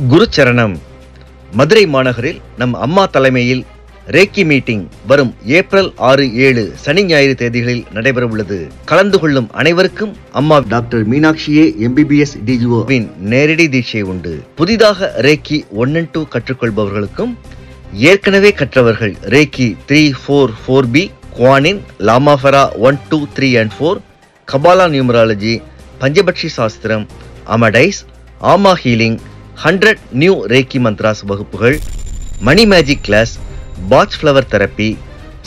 குருச்சரணம். மதுரை மாநகரில் நம் அம்மா தலைமையில் ரேக்கி மீட்டிங் வரும் ஏப்ரல் 6, 7 சனி ஞாயிறு தேதிகளில் நடைபெற உள்ளது. கலந்து கொள்ளும் அனைவருக்கும் அம்மா டாக்டர் மீனாட்சியே MBBS DGOவின் நேரடி தீட்சை உண்டு. புதிதாக ரேக்கி 1 and 2 கற்றுக்கொள்பவர்களுக்கும் ஏற்கனவே கற்றவர்கள் ரேக்கி 3, 4, 4B, குவானின், லாமாஃபரா 1, 2, 3 and 4, கபாலா நியூமராலஜி, பஞ்சபட்சி சாஸ்திரம், அமடைஸ், ஆமா ஹீலிங், 100 நியூ ரேக்கி மந்த்ராஸ் வகுப்புகள், money magic class, Bach flower therapy,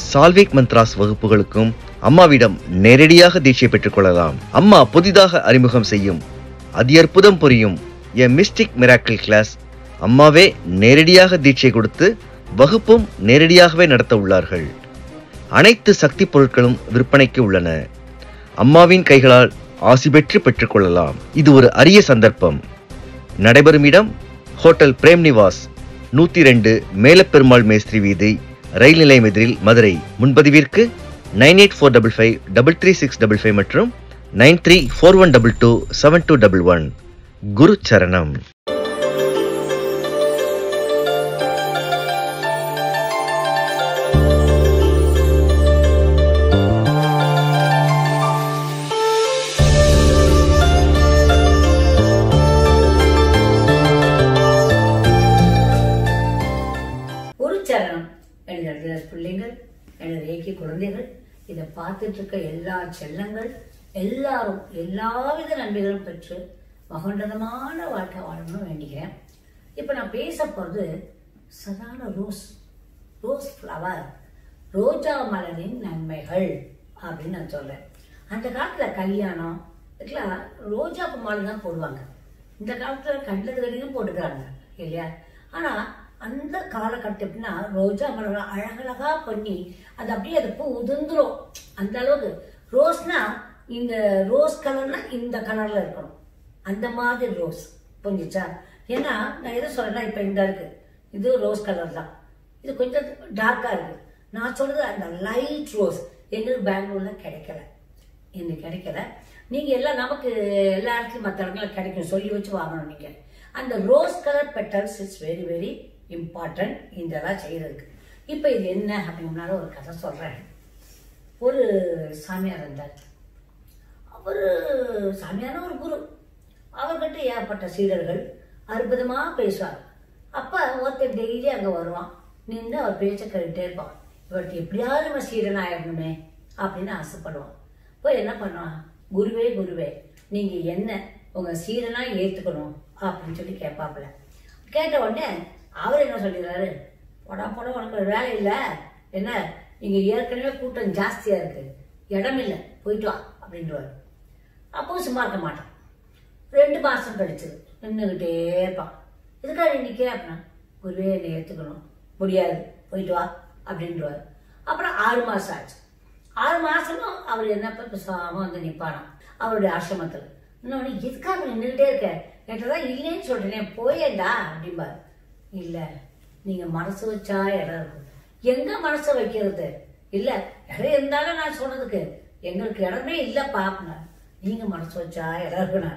சால்விக் மந்த்ராஸ் வகுப்புகளுக்கும் அம்மாவிடம் நேரடியாக தீட்சை பெற்றுக் கொள்ளலாம். அம்மா புதிதாக அறிமுகம் செய்யும் அதி அற்புதம் புரியும் எ மிஸ்டிக் மிராக்கிள் கிளாஸ் அம்மாவே நேரடியாக தீட்சை கொடுத்து வகுப்பும் நேரடியாகவே நடத்த உள்ளார்கள். அனைத்து சக்தி பொருட்களும் விற்பனைக்கு உள்ளன. அம்மாவின் கைகளால் ஆசி பெற்று பெற்றுக்கொள்ளலாம். இது ஒரு அரிய சந்தர்ப்பம். நடைபெறும் இடம் ஹோட்டல் பிரேம் நிவாஸ், 102 மேலப்பெருமாள் மேஸ்திரி வீதி, ரயில் நிலையம் எதிரில், மதுரை. முன்பதிவிற்கு 9845533655 மற்றும் 9341227211. குரு சரணம். எனது பிள்ளைகள், எனது ரேக்கி குழந்தைகள், இதை பார்த்துட்டு இருக்க எல்லா செல்லங்கள் எல்லாரும் எல்லாவித நன்மைகளும் பெற்று மகோன்னதமான வாழ்க்கை வாழணும்னு வேண்டிக்கிறேன். இப்ப நான் பேச போறது சாதாரண ரோஸ் ஃப்ளவர், ரோஜா மலரின் நன்மைகள் அப்படின்னு நான் சொல்றேன். அந்த காலத்துல கல்யாணம் இதுக்கெல்லாம் ரோஜா மாலை தான் போடுவாங்க. இந்த காலத்துல கண்டது கடிதம் போட்டுக்கிறாங்க இல்லையா? ஆனா அந்த காலகட்டம் எப்படின்னா ரோஜா மலர் அழகழகா பண்ணி அது அப்படியே அது பூ உதிர்ந்துரும். அந்த அளவுக்கு ரோஸ்னா இந்த ரோஸ் கலர்னா இந்த கலர்ல இருக்கணும், அந்த மாதிரி ரோஸ். புரிஞ்சிச்சா? ஏன்னா நான் எதை சொல்றேன்னா இப்ப இந்த இருக்கு, இது ரோஸ் கலர் தான், இது கொஞ்சம் டார்க்கா இருக்கு. நான் சொல்றது அந்த லைட் ரோஸ் எங்களுக்கு பெங்களூர்ல கிடைக்கல, இன்னும் கிடைக்கல. நீங்க எல்லாம் நமக்கு எல்லா இடத்துலயும் மற்ற இடங்களும் கிடைக்கும், சொல்லி வச்சு வாங்கணும். நீங்க அந்த rose colour petals it's very very important இதெல்லாம் செய்யறதுக்கு. இப்ப இது என்ன அப்படின்னால ஒரு கதை சொல்றேன். ஒரு சாமியார் இருந்தார். அவரு சாமியான ஒரு குரு. அவர்கிட்ட ஏற்பட்ட சீடர்கள் அற்புதமா பேசுவார். அப்ப ஒருத்தர் டெய்லி அங்க வருவான், நின்று அவர் பேச்ச கேட்டுட்டே இருப்பான். இவர்கிட்ட எப்படியாவது நம்ம சீடன் ஆயிடணுமே அப்படின்னு ஆசைப்படுவான். போய் என்ன பண்ணுவான், குருவே குருவே நீங்க என்ன உங்க சீடனா ஏத்துக்கணும் அப்படின்னு சொல்லி கேட்பாப்புல. கேட்ட உடனே அவர் என்ன சொல்லிடுறாரு, போடா உனக்கு ஒரு வேலை இல்லை, என்ன இங்க ஏற்கனவே கூட்டம் ஜாஸ்தியா இருக்கு, இடம் இல்லை, போயிட்டு வா அப்படின்றாரு. அப்போ சும்மா இருக்க மாட்டான். 2 மாசம் கழிச்சது நின்றுகிட்டே இருப்பான். இதுக்காக நிற்கிற அப்படின்னா, குருவே என்னை ஏத்துக்கணும், முடியாது, போயிட்டு வா அப்படின்றாரு. அப்புறம் 6 மாசம் ஆச்சு. 6 மாசமும் அவர் என்னப்ப பேசாம வந்து நிப்பானாம் அவருடைய ஆசிரமத்துல. இன்னொன்னு எதுக்காக நின்றுகிட்டே இருக்க, என்கிட்டதான் இல்லைன்னு சொல்றேன், போயேண்டா அப்படிம்பாரு. இல்ல நீங்க மனசு வச்சா இடம் இருக்கும். எங்க மனசை வைக்கிறது? இல்ல இடம் இருந்தாலும் நான் சொன்னதுக்கு எங்களுக்கு இடமே இல்லப்பா அப்படின்னா, நீங்க மனசு வச்சா இடம் இருக்குண்ணா.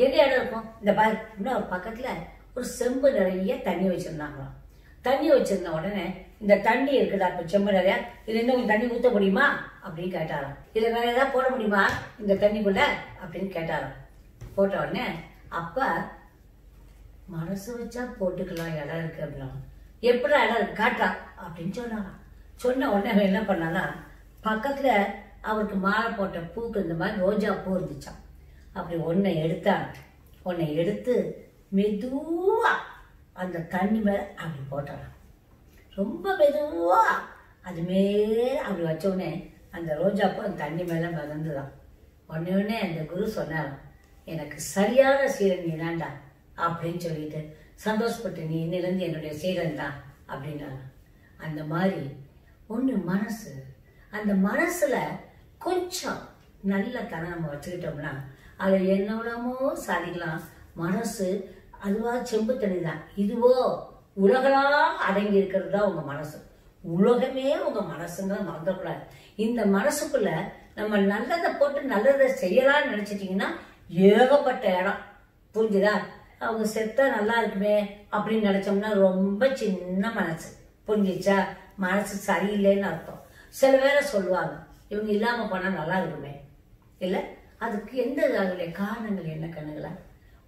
எங்க இடம் இருக்கும்? இந்த பாரு இன்னும் பக்கத்துல ஒரு செம்பு நிறைய தண்ணி வச்சிருந்தாங்களாம். தண்ணி வச்சிருந்த உடனே இந்த தண்ணி இருக்குதா இப்ப செம்பு நிறைய, இது இன்னும் தண்ணி ஊத்த முடியுமா அப்படின்னு கேட்டாராம். இதுல வேற ஏதாவது போட முடியுமா இந்த தண்ணிக்குள்ள அப்படின்னு கேட்டாராம். போட்ட உடனே அப்ப மனசு வச்சா போட்டுக்கலாம், இடம் இருக்கு அப்படின்னா. எப்படி இடம் இருக்கு காட்டா அப்படின்னு சொன்னாராம். சொன்ன உடனே அவன் என்ன பண்ணானா, பக்கத்துல அவருக்கு மாலை போட்ட பூக்கு இந்த மாதிரி ரோஜா பூ இருந்துச்சான். அப்படி ஒன்னை எடுத்து மெதுவா அந்த தண்ணி மேல அப்படி போட்டாராம். ரொம்ப மெதுவா அது மேல அப்படி வச்ச உடனே அந்த ரோஜா பூ அந்த தண்ணி மேல மிதந்துதான். உடனே அந்த குரு சொன்னாராம், எனக்கு சரியான சீரன் நீ தான்டா அப்படின்னு சொல்லிட்டு சந்தோஷப்பட்டு, நீ இன்னிலிருந்து என்னுடைய சீரன் தான் அப்படின்னாங்க. அந்த மாதிரி ஒண்ணு மனசு, அந்த மனசுல கொஞ்சம் நல்ல தனம் நம்ம வச்சுக்கிட்டோம்னா அதை என்னவோ சாதிக்கலாம். மனசு அதுவா செம்பு தண்ணி தான், இதுவோ உலகெல்லாம் அடங்கி இருக்கிறது தான் உங்க மனசு. உலகமே உங்க மனசுங்க மறந்துடக்கூடாது. இந்த மனசுக்குள்ள நம்ம நல்லதை போட்டு நல்லதை செய்யலாம்னு நினைச்சிட்டீங்கன்னா ஏகப்பட்ட இடம். புரிஞ்சுதா? அவங்க செத்தா நல்லா இருக்குமே அப்படின்னு நினைச்சோம்னா ரொம்ப சின்ன மனசு, புரிஞ்சிச்சா? மனசு சரியில்லைன்னு அர்த்தம். சில பேரை சொல்லுவாங்க இவங்க இல்லாம போனா நல்லா இருக்குமே, இல்ல அதுக்கு எந்த அதனுடைய காரணங்கள் என்ன கண்ணுங்களா?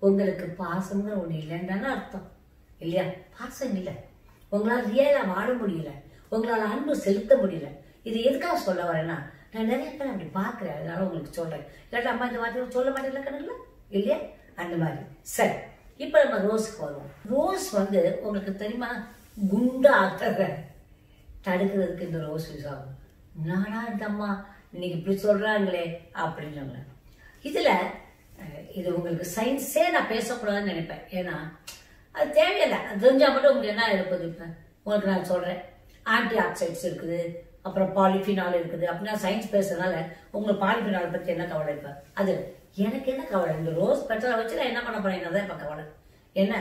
உங்களுக்கு பாசம்னு ஒண்ணு இல்லைன்னு அர்த்தம் இல்லையா? பாசம் இல்லை, உங்களால ரியலா வாழ முடியல, உங்களால அன்பு செலுத்த முடியல. இது எதுக்காக சொல்ல வரேன்னா, நான் நிறைய பேர் அப்படி பாக்குறேன், அதனால உங்களுக்கு சொல்றேன். இல்லாட்டா அம்மா இந்த வார்த்தை சொல்ல மாட்டேங்கல கண்ணுங்களா, இல்லையா? அந்த மாதிரி. சரி, இப்ப நம்ம ரோஸுக்கு வருவோம். ரோஸ் உங்களுக்கு தெரியுமா, குண்டா ஆக்குறத தடுக்கிறதுக்கு இந்த ரோஸ் யூஸ் ஆகும். நானா இந்த அம்மா இன்னைக்கு இப்படி சொல்றாங்களே அப்படின்னு. இதுல இது உங்களுக்கு சயின்ஸே நான் பேசக்கூடாதுன்னு நினைப்பேன். ஏன்னா அது தேவையில்லை, அது தெரிஞ்சா மட்டும் உங்களுக்கு என்ன இருப்பது. இப்ப உங்களுக்கு நான் சொல்றேன், ஆன்டி ஆக்சைட்ஸ் இருக்குது, அப்புறம் பாலிஃபினால் இருக்குது அப்படின்னா சயின்ஸ் பேசுறதுனால உங்களுக்கு பாலிஃபினால் பத்தி என்ன கவலை? இப்ப அது எனக்கு என்ன கவலை? இந்த ரோஸ் பெட்டரை வச்சு நான் என்ன பண்ண போறேன், தான் இப்ப கவலை என்ன.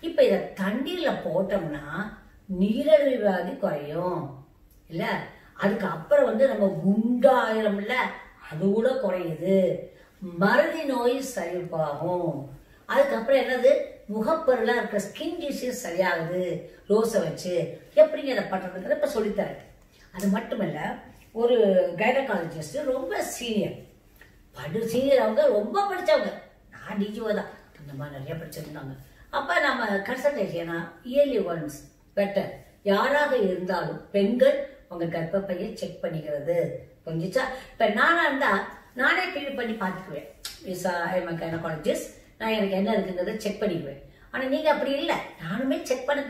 இப்ப இத தண்ணீர்ல போட்டோம்னா நீரிழிவு வியாதி குறையும் இல்ல, அதுக்கு அப்புறம் நம்ம குண்டாயிரம்ல அது கூட குறையுது, மறதி நோய் சரிப்பாகும், அதுக்கப்புறம் என்னது முகப்பொருளா இருக்க ஸ்கின் டிசீஸ் சரியாகுது ரோஸை வச்சு. எப்படிங்க அதை பண்றதுங்கிறத இப்ப சொல்லித்தரேன். அது மட்டும் இல்ல, ஒரு கைனகாலஜிஸ்ட் ரொம்ப சீனியர் அவங்க ரொம்ப படிச்சவங்க, நான் டிஜிஓ தான், அந்த மாதிரி நிறைய படிச்சிருந்தாங்க. அப்ப நம்ம கன்சல்டேஷன் இயர்லி ஒன்ஸ் பெட்டர், யாராக இருந்தாலும் பெண்கள் உங்க கர்ப்பப்பையை செக் பண்ணிக்கிறது, புரிஞ்சுச்சா? இப்ப நானா இருந்தா நானே டிவி பண்ணி பார்த்துக்குவேன், கைனகாலஜிஸ்ட், நான் எனக்கு என்ன இருக்குங்கிறத செக் பண்ணிக்குவேன். ஆனா நீங்க அப்படி இல்லை, நானுமே செக் பண்ண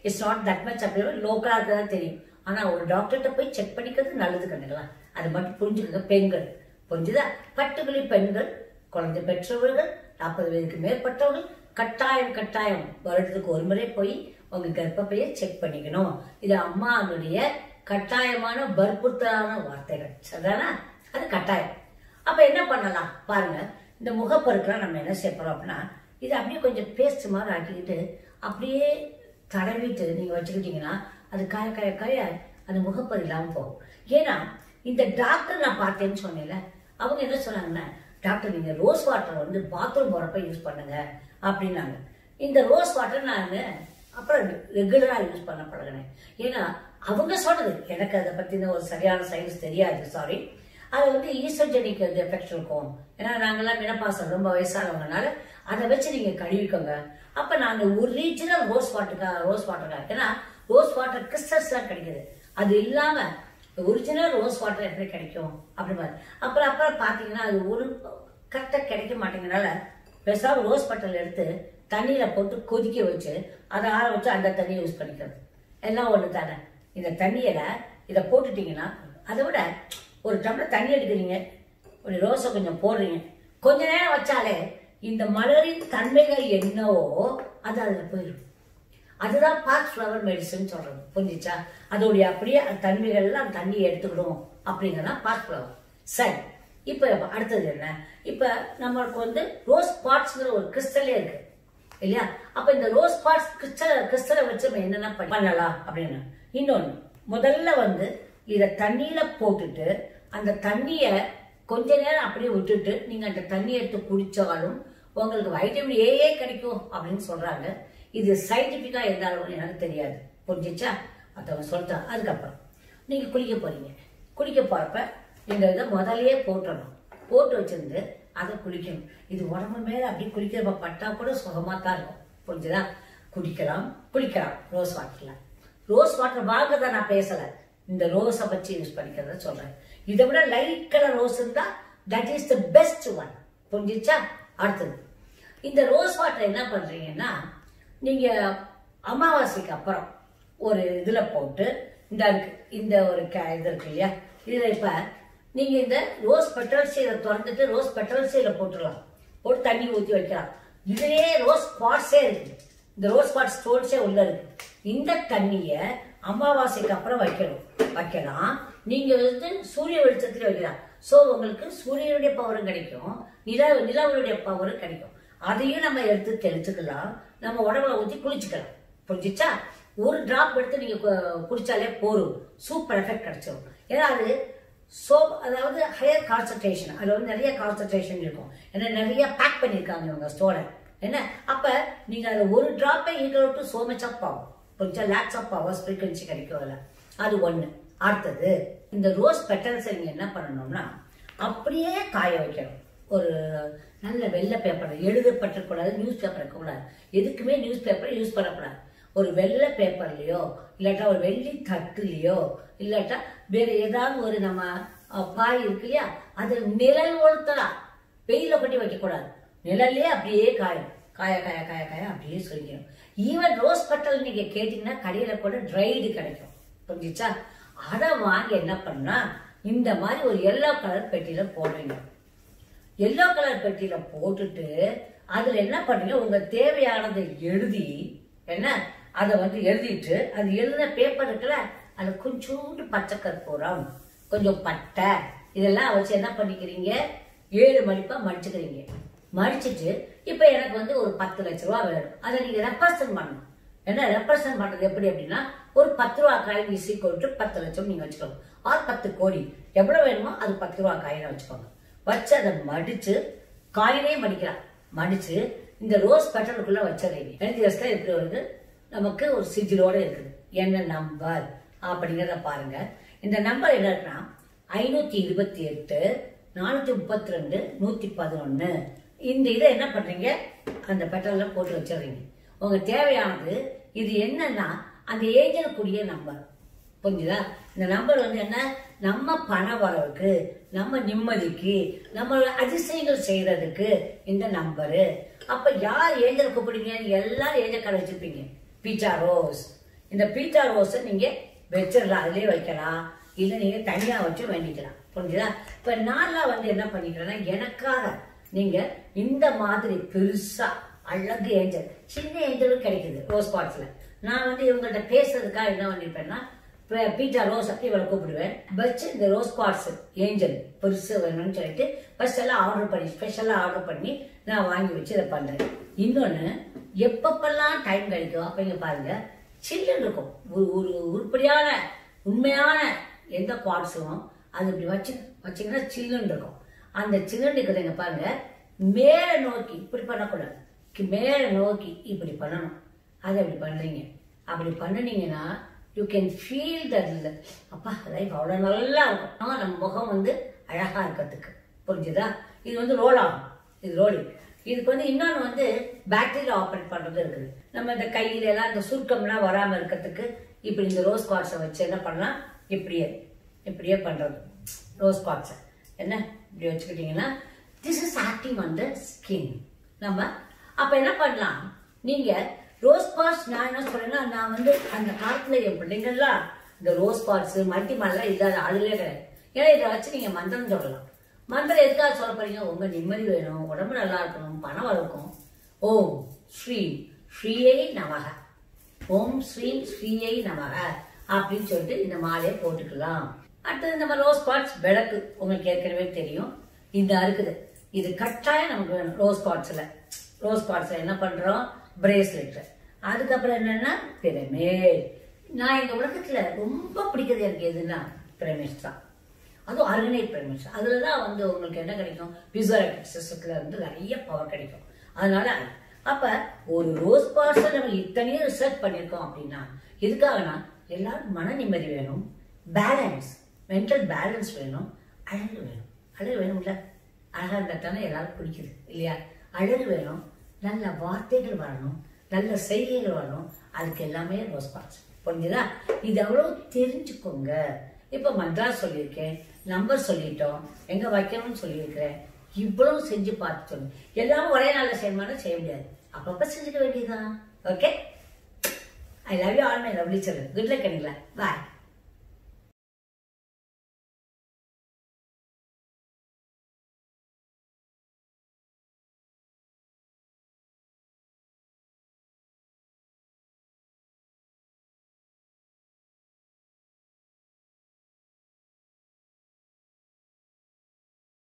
இட்ஸ் நாட் தட் மச், அப்படி லோக்கலா இருக்கதான் தெரியும். ஆனா ஒரு டாக்டர்கிட்ட போய் செக் பண்ணிக்கிறது நல்லது கண்ணுங்களா, அது மட்டும் புரிஞ்சுக்கங்க பெண்கள், புரிஞ்சுதா? பர்டிகுலி பெண்கள், குழந்தை பெற்றவர்கள், 40 வயதுக்கு மேற்பட்டவர்கள் கட்டாயம் வருடத்துக்கு ஒரு முறை போய் உங்க கர்ப்பப்பையை செக் பண்ணிக்கணும். இது அம்மாவுடைய கட்டாயமான வற்புறுத்தலான வார்த்தைகள், சரிதானா? அது கட்டாயம். அப்ப என்ன பண்ணலாம் பாருங்க, இந்த முகப்பருக்கெல்லாம் நம்ம என்ன செய்யறோம் அப்படின்னா, இது அப்படியே கொஞ்சம் பேஸ்ட் மாதிரி ஆக்கிக்கிட்டு அப்படியே தடவிட்டு நீங்க வச்சுக்கிட்டீங்கன்னா அது காய அந்த முகப்பரு இல்லாம போகும். ஏன்னா இந்த டாக்டர் நான் பார்த்தேன்னு சொன்னேன்ல, அவங்க என்ன சொன்னாங்கன்னா, டாக்டர் நீங்க ரோஸ் வாட்டர் பாத்ரூம் போறப்ப யூஸ் பண்ணுங்க அப்படின்னாங்க. இந்த ரோஸ் வாட்டர் நான் அப்புறம் ரெகுலரா யூஸ் பண்ண பழகினேன். ஏன்னா அவங்க சொன்னது, எனக்கு அதை பத்தின ஒரு சரியான சயின்ஸ் தெரியாது, சாரி. அது ஈஸ்ட்ரோஜெனிக் எஃபெக்ட் இருக்கும். ஏன்னா நாங்கெல்லாம் மினப்பாசம் ரொம்ப வயசானவங்கனால அதை வச்சு நீங்க கழுவிக்கோங்க. அப்ப நாங்க ஒரிஜினல் ரோஸ் வாட்டர் ஏன்னா ரோஸ் வாட்டர் கிறிஸ்டல்ஸ் தான் கிடைக்குது, அது இல்லாம ஒரிஜினல் ரோஸ் வாட்டர் எப்படி கிடைக்கும் அப்படி மாதிரி. அப்புறம் பாத்தீங்கன்னா அது ஒரு கரெக்டா கிடைக்க மாட்டேங்கனால பெருசாக ரோஸ் வாட்டர் எடுத்து தண்ணியில போட்டு கொதிக்க வச்சு அதை ஆற வச்சு அந்த தண்ணியை யூஸ் பண்ணிக்கிறது, எல்லாம் ஒண்ணு தானே. இந்த தண்ணியில இதை போட்டுட்டீங்கன்னா, அதை விட ஒரு டம்ளர் தண்ணி எடுக்கிறீங்க, ஒரு ரோஸை கொஞ்சம் போடுறீங்க, கொஞ்ச நேரம் வச்சாலே இந்த மலரின் தன்மைகள் என்னவோ அது அதுல போயிடும். அதுதான் பாக்ஸ் ஃப்ளவர் மெடிசன் சொல்றது, புரிஞ்சிச்சா? அதோடைய அப்படியே தன்மைகள் எல்லாம் தண்ணியை எடுத்துக்கணும் அப்படிங்கிறதா பாக்ஸ் ஃப்ளவர். சரி, இப்ப அடுத்தது என்ன? இப்ப நம்மளுக்கு ரோஸ் பாட்ஸ்ங்கிற ஒரு கிறிஸ்டலே இருக்கு இல்லையா? அப்ப இந்த ரோஸ் பாட்ஸ் கிறிஸ்டலை வச்சு நம்ம என்னென்ன பண்ணலாம் அப்படின்னு. இன்னொன்னு, முதல்ல இத தண்ணியில போட்டுட்டு அந்த தண்ணிய கொஞ்ச நேரம் அப்படியே விட்டுட்டு நீங்க அந்த தண்ணியை எடுத்து குடிச்சாலும் உங்களுக்கு வைட்டமின் ஏ கிடைக்கும் அப்படின்னு சொல்றாங்க. இது சயின்டிபிக்கா இருந்தாலும் எனக்கு தெரியாது, புரிஞ்சிச்சா? மற்றவங்க சொல்லிட்டா. அதுக்கப்புறம் நீங்க குளிக்க போறப்ப நீங்க இதை முதலையே போட்டுடணும், போட்டு வச்சிருந்து அதை குளிக்கணும். இது உடம்பு மேல அப்படி குளிக்கிறப்ப பட்டா கூட சுகமா தான் இருக்கும், புரிஞ்சுதா? குளிக்கலாம் ரோஸ் வாட்டர் வாங்கதான் நான் பேசல, இந்த ரோஸை வச்சு யூஸ் பண்ணிக்கிறத சொல்றேன். இதை விட லைட் கலர் ரோஸ் இருந்தா that is the best one, புரிஞ்சிச்சா? அடுத்தது, இந்த ரோஸ் வாட்டர் என்ன பண்றீங்கன்னா, நீங்க அமாவாசைக்கு அப்புறம் ஒரு இதுல போட்டு இந்த ஒரு இது இருக்கு இல்லையா, இதுல இப்ப நீங்க இந்த ரோஸ் பெட்டல்ஸை திறந்துட்டு ரோஸ் பெட்டல்ஸைல போட்டுடலாம், போட்டு தண்ணி ஊற்றி வைக்கலாம். இதுலயே ரோஸ் பாட்ஸே இருக்கு, இந்த ரோஸ் பாட் ஸ்டோன்ஸே உள்ள இருக்கு. இந்த தண்ணிய அமாவாசைக்கு அப்புறம் வைக்கலாம். நீங்க சூரிய வெளிச்சத்துல வைக்கலாம். சோ உங்களுக்கு சூரியனுடைய பவரும் கிடைக்கும், நிலவுடைய பவரும் கிடைக்கும். அதையும் நம்ம எடுத்து தெளிச்சுக்கலாம், நம்ம உடம்புல ஊற்றி குளிச்சுக்கலாம், புரிஞ்சிச்சா? ஒரு டிராப் எடுத்து நீங்க குடிச்சாலே போரும், சூப்பர் எஃபெக்ட் கிடைச்சிடும். ஏன்னா அது அதாவது ஹையர் கான்சன்ட்ரேஷன், அது நிறைய கான்சன்ட்ரேஷன் இருக்கும். ஏன்னா நிறைய பேக் பண்ணிருக்காங்க இவங்க ஸ்டோரை, என்ன அப்ப நீங்க அது ஒரு டிராப்பே equal to so much of power, கொஞ்சம் லேக்ஸ் ஆஃப் பவர்ஸ் ஃப்ரீக்வன்சி கிடைக்கும். அது ஒண்ணு. அடுத்தது இந்த ரோஸ் பெட்டல்ஸ் நீங்க என்ன பண்ணணும்னா அப்படியே காய வைக்கணும். ஒரு நல்ல வெள்ளை பேப்பர், எழுதப்பட்டிருக்கூடாது, நியூஸ் பேப்பர் இருக்கக்கூடாது, எதுக்குமே நியூஸ் பேப்பர் யூஸ் பண்ணக்கூடாது. ஒரு வெள்ளை பேப்பர்லயோ இல்லாட்டா ஒரு வெள்ளி தட்டுலயோ இல்லாட்டா வேற ஏதாவது ஒரு நம்ம பாய் இருக்கு இல்லையா, அது நிழல் ஒழுத்தலாம், வெயில கொட்டி வைக்க கூடாது. நிழல்லே அப்படியே காயும், காய காய காய காய அப்படியே சொல்லிக்கணும். ஈவன் ரோஸ் பெட்டல் நீங்க கேட்டீங்கன்னா கடையில கூட ட்ரைடு கிடைக்கும், புரிஞ்சிச்சா? அதை வாங்கி என்ன பண்ணா இந்த மாதிரி ஒரு எல்லோ கலர் பெட்டியில போடுறீங்க. எல்லோ கலர் பெட்டியில போட்டுட்டு அதுல என்ன பண்ணீங்க, உங்க தேவையானதை எழுதி என்ன அதை எழுதிட்டு அது எழுதின பேப்பர் இருக்குல்ல, அது கொஞ்சோண்டு பச்சை கற்பூரம், கொஞ்சம் பட்டை, இதெல்லாம் வச்சு என்ன பண்ணிக்கிறீங்க, 7 மடிப்பா மடிச்சுக்கிறீங்க. மடிச்சுட்டு இப்ப எனக்கு ஒரு 10 லட்ச ரூபா வேணும், அதை நீங்க ரெப்ரசன்ட் பண்ணணும். என்ன ரெப்ரசன்ட் பண்றது எப்படி அப்படின்னா, ஒரு 10 ரூபா காயின் இஸ் ஈக்குவல் டு 10 லட்சம் நீங்க வச்சுக்கோங்க. ஆர் 10 கோடி எவ்வளவு வேணுமோ அது 10 ரூபா காயினை வச்சுக்கோங்க. வச்சு அதை மடிச்சு காயினே மடிக்கலாம். மடிச்சு இந்த ரோஸ் பெட்டலுக்குள்ள வச்சிடறீங்க. எழுதியஸ்ல எப்படி வருது, நமக்கு ஒரு சிஜிலோட இருக்குது. என்ன நம்பர் அப்படிங்கிறத பாருங்க. இந்த நம்பர் என்ன இருக்குன்னா 528 432 111. இந்த இதை என்ன பண்றீங்க, அந்த பெட்டல்ல போட்டு வச்சிடறீங்க. உங்க தேவையானது இது என்னன்னா அந்த ஏஜனுக்குரிய நம்பர், புரிஞ்சுதா? இந்த நம்பர் என்ன, நம்ம பண வரவுக்கு, நம்ம நிம்மதிக்கு, நம்ம அதிசயங்கள் செய்யறதுக்கு இந்த நம்பரு. அப்ப யார் ஏஞ்சல் கூப்பிடுங்க, எல்லாரும் ஏஞ்சல் கடை வச்சிருப்பீங்க. பீட்டா ரோஸ், இந்த பீட்டா ரோஸ் நீங்க வச்சிடலாம், அதுலயே வைக்கலாம், இல்ல நீங்க தனியா வச்சு வேண்டிக்கலாம், புரிஞ்சுதா? இப்ப நான் என்ன பண்ணிக்கிறேன்னா, எனக்காக நீங்க இந்த மாதிரி பெருசா அழகு ஏஞ்சல், சின்ன ஏஞ்சலும் கிடைக்குது ரோஸ் பாட்ஸ்ல. நான் இவங்கள்ட்ட பேசுறதுக்காக என்ன பண்ணிருப்பேன்னா, பீட்டா ரோஸ் அப்படி இவளை கூப்பிடுவேன். வச்சு இந்த ரோஸ் பாட்ஸ் ஏஞ்சல் பெருசு வேணும்னு சொல்லிட்டு ஃபர்ஸ்ட் எல்லாம் ஆர்டர் பண்ணி, ஸ்பெஷலா ஆர்டர் பண்ணி நான் வாங்கி வச்சு இதை பண்றேன். இன்னொன்னு, எப்பப்பெல்லாம் டைம் கிடைக்கும் அப்ப இங்க பாருங்க, சில்லுன்னு இருக்கும். ஒரு உருப்படியான உண்மையான எந்த பாட்ஸும் அது இப்படி வச்சீங்கன்னா சில்லுன்னு இருக்கும். அந்த சில்லுன்னு இருக்கிறத பாருங்க, மேல நோக்கி இப்படி பண்ணக்கூடாது, மேல நோக்கி இப்படி பண்ணணும். அதை அப்படி பண்றீங்க. அப்படி பண்ணினீங்கன்னா யூ கேன் ஃபீல் தட் அப்பா லைஃப் அவ்வளவு நல்லா இருக்கும். நம்ம முகம் அழகா இருக்கிறதுக்கு, புரிஞ்சுதா? இது ரோல் ஆகும், இது ரோலிங். இதுக்கு இன்னொன்னு பேட்டரியில ஆப்ரேட் பண்றது இருக்குது. நம்ம இந்த கையில எல்லாம் இந்த சுருக்கம்லாம் வராம இருக்கிறதுக்கு இப்படி இந்த ரோஸ் குவார்ட்ஸை வச்சு என்ன பண்ணலாம், இப்படியே பண்றது. ரோஸ் குவார்ட்ஸை என்ன இப்படி வச்சுக்கிட்டீங்கன்னா this is acting on the skin. நம்ம அப்ப என்ன பண்ணலாம், நீங்க ரோஸ் குவார்ட்ஸ், நான் என்ன சொல்றேன்னா, நான் அந்த காலத்துல என் பிள்ளைங்கள்லாம் இந்த ரோஸ் குவார்ட்ஸ் மல்டிமால்லாம் இல்லாத ஆளுகளே கிடையாது. ஏன்னா இதை வச்சு நீங்க மந்திரம் சொல்லலாம். மந்திரம் எதுக்காக சொல்ல போறீங்க, உங்க நிம்மதி வேணும், உடம்பு நல்லா இருக்கணும், பணம் வளர்க்கும். ஓம் ஸ்ரீ ஸ்ரீயை நமக, ஓம் ஸ்ரீ ஸ்ரீயை நமக அப்படின்னு சொல்லிட்டு இந்த மாலையை போட்டுக்கலாம். அடுத்தது நம்ம ரோஸ் குவார்ட்ஸ் விளக்கு, உங்களுக்கு ஏற்கனவே தெரியும், இந்த இருக்குது. இது கட்டாயம் நமக்கு வேணும். ரோஸ் குவார்ட்ஸ்ல என்ன பண்றோம், பிரேஸ்லெட். அதுக்கப்புறம் என்னன்னா பிரமிட். நான் இந்த உலகத்துல ரொம்ப பிடிக்கிறது எனக்கு எதுன்னா பிரமிட் தான். அதுவும் ஆர்கனைட் பிரமிட். அதுலதான் உங்களுக்கு என்ன கிடைக்கும், பிசியோலஜிக்கல் சிஸ்டத்துல நிறைய பவர் கிடைக்கும். அதனால அப்ப ஒரு ரோஸ் குவார்ட்ஸ் நம்ம இத்தனையும் ரிசர்ச் பண்ணிருக்கோம் அப்படின்னா எதுக்காகனா, எல்லாரும் மன நிம்மதி வேணும், பேலன்ஸ், மென்டல் பேலன்ஸ் வேணும், அழகு வேணும். அழகு வேணும்ல, அழகா இருந்தாத்தானே எல்லாரும் பிடிக்குது இல்லையா? அழகு வேணும், நல்ல வார்த்தைகள் வரணும், நல்ல செய்திகள் வரணும். அதுக்கு எல்லாமே ரோஸ் குவார்ட்ஸ், புரிஞ்சுதா? இது அவ்வளவு தெரிஞ்சுக்கோங்க. இப்ப மந்திரா சொல்லியிருக்கேன், நம்பர் சொல்லிட்டோம், எங்க வைக்கணும்னு சொல்லியிருக்கிறேன். இவ்வளவு செஞ்சு பார்த்து சொல்லு. எல்லாரும் ஒரே நாள்ல செய்யணும்னா செய்ய முடியாது, அப்பப்ப செஞ்சுக்க வேண்டியதுதான். Okay, I love you all my lovely children. Good luck. Bye.